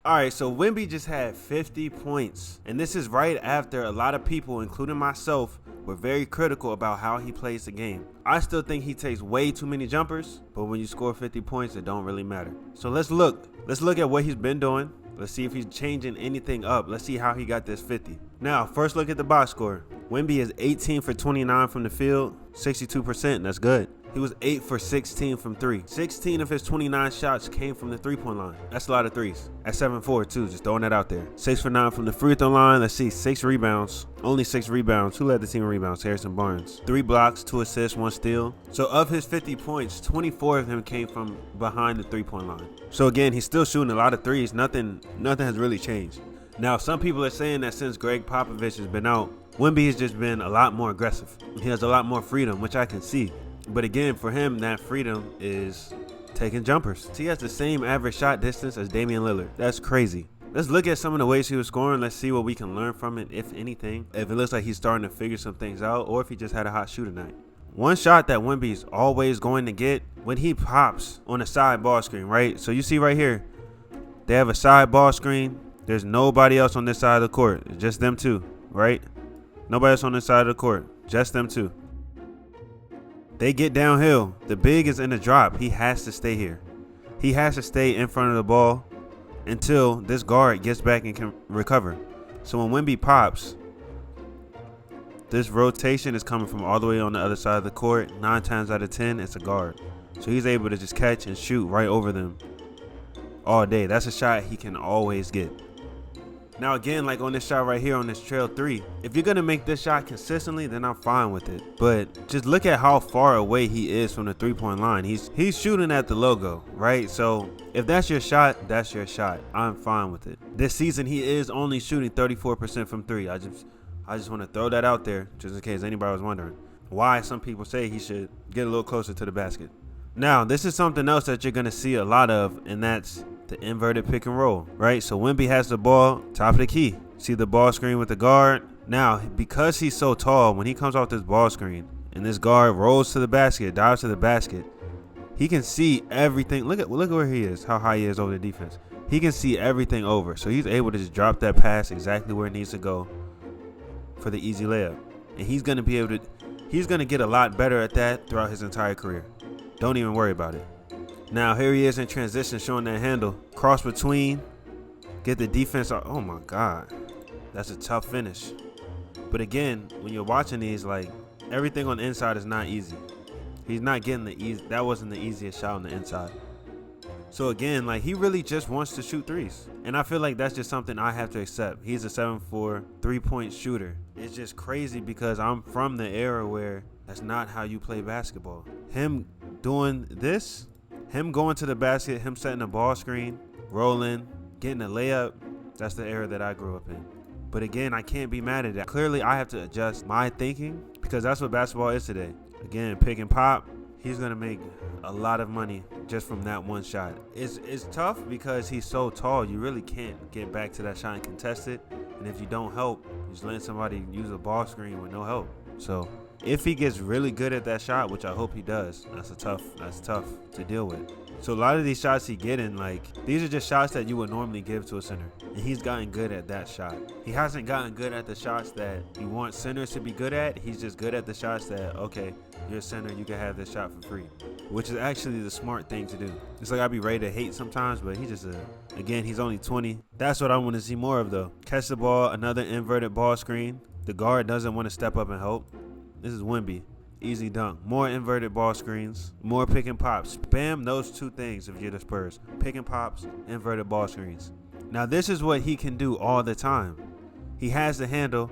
All right, so Wemby just had 50 points. And this is right after a lot of people, including myself, were very critical about how he plays the game. I still think he takes way too many jumpers, but when you score 50 points, it don't really matter. So let's look at what he's been doing. Let's see if he's changing anything up. Let's see how he got this 50. Now, first look at the box score. Wemby is 18 for 29 from the field, 62%. That's good. He was 8 for 16 from 3. 16 of his 29 shots came from the three-point line. That's a lot of threes. At 7-4 too, just throwing that out there. 6 for 9 from the free throw line. Let's see, 6 rebounds. Only 6 rebounds. Who led the team in rebounds? Harrison Barnes. 3 blocks, 2 assists, 1 steal. So of his 50 points, 24 of them came from behind the three-point line. So again, he's still shooting a lot of threes. Nothing has really changed. Now, some people are saying that since Greg Popovich has been out, Wemby has just been a lot more aggressive. He has a lot more freedom, which I can see. But again, for him, that freedom is taking jumpers. He has the same average shot distance as Damian Lillard. That's crazy. Let's look at some of the ways he was scoring. Let's see what we can learn from it, if anything. If it looks like he's starting to figure some things out, or if he just had a hot shooter night. One shot that Wemby's always going to get when he pops on a side ball screen, right? So you see right here, they have a side ball screen. There's nobody else on this side of the court. It's just them two, right? Nobody else on this side of the court. Just them two. They get downhill. The big is in the drop. He has to stay here. He has to stay in front of the ball until this guard gets back and can recover. So when Wemby pops, this rotation is coming from all the way on the other side of the court. 9 times out of 10, it's a guard. So he's able to just catch and shoot right over them all day. That's a shot he can always get. Now again, like on this shot right here on this trail 3, if you're gonna make this shot consistently, then I'm fine with it. But just look at how far away he is from the three-point line. He's shooting at the logo, right? So if that's your shot, that's your shot. I'm fine with it. This season he is only shooting 34% from 3. I just want to throw that out there just in case anybody was wondering why some people say he should get a little closer to the basket. Now, this is something else that you're gonna see a lot of, and that's the inverted pick and roll, right? So Wemby has the ball, top of the key. See the ball screen with the guard. Now, because he's so tall, when he comes off this ball screen and this guard rolls to the basket, dives to the basket, he can see everything. Look at where he is, how high he is over the defense. He can see everything over. So he's able to just drop that pass exactly where it needs to go for the easy layup. And he's going to get a lot better at that throughout his entire career. Don't even worry about it. Now, here he is in transition, showing that handle. Cross between. Get the defense. Oh, my God. That's a tough finish. But again, when you're watching these, like, everything on the inside is not easy. He's not getting the easy. That wasn't the easiest shot on the inside. So, again, like, he really just wants to shoot threes. And I feel like that's just something I have to accept. He's a 7'4", three-point shooter. It's just crazy because I'm from the era where that's not how you play basketball. Him doing this, him going to the basket, him setting a ball screen, rolling, getting a layup, that's the era that I grew up in. But again, I can't be mad at that. Clearly, I have to adjust my thinking because that's what basketball is today. Again, pick and pop, he's going to make a lot of money just from that one shot. It's tough because he's so tall, you really can't get back to that shot and contest it. And if you don't help, you just letting somebody use a ball screen with no help. So if he gets really good at that shot, which I hope he does, that's tough to deal with. So a lot of these shots he getting, like, these are just shots that you would normally give to a center. And he's gotten good at that shot. He hasn't gotten good at the shots that you want centers to be good at. He's just good at the shots that, okay, you're a center, you can have this shot for free. Which is actually the smart thing to do. It's like I'd be ready to hate sometimes, but again, he's only 20. That's what I want to see more of, though. Catch the ball, another inverted ball screen. The guard doesn't want to step up and help. This is Wemby. Easy dunk. More inverted ball screens. More pick and pops. Spam those two things if you're the Spurs. Pick and pops, inverted ball screens. Now this is what he can do all the time. He has the handle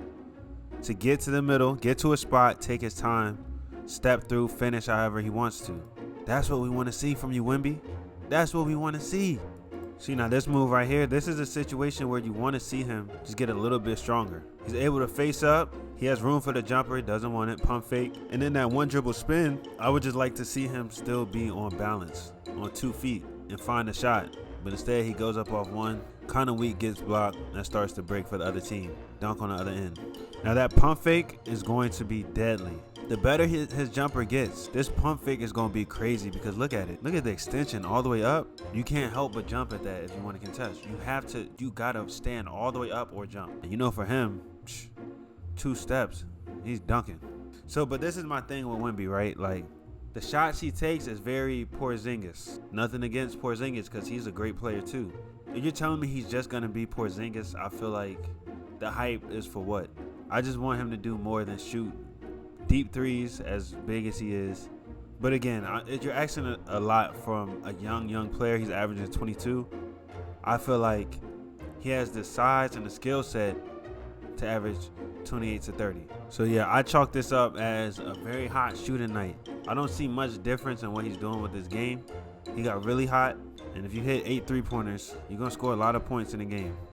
to get to the middle, get to a spot, take his time, step through, finish however he wants to. That's what we want to see from you, Wemby. That's what we want to see. See, now this move right here, this is a situation where you want to see him just get a little bit stronger. He's able to face up. He has room for the jumper. He doesn't want it. Pump fake. And then that one dribble spin, I would just like to see him still be on balance, on 2 feet, and find a shot. But instead, he goes up off one. Kind of weak, gets blocked, and starts to break for the other team. Dunk on the other end. Now that pump fake is going to be deadly. the better his jumper gets, this pump fake is going to be crazy because look at it. Look at the extension all the way up. You can't help but jump at that if you want to contest. You got to stand all the way up or jump. And you know, for him, 2 steps, he's dunking. So, but this is my thing with Wemby, right? Like, the shots he takes is very Porzingis. Nothing against Porzingis because he's a great player too. If you're telling me he's just going to be Porzingis, I feel like the hype is for what? I just want him to do more than shoot deep threes as big as he is. But again, if you're asking a lot from a young player, he's averaging 22. I feel like he has the size and the skill set to average 28 to 30. So yeah, I chalk this up as a very hot shooting night. I don't see much difference in what he's doing with this game. He got really hot, and if you hit 8 3-pointers, you're going to score a lot of points in the game.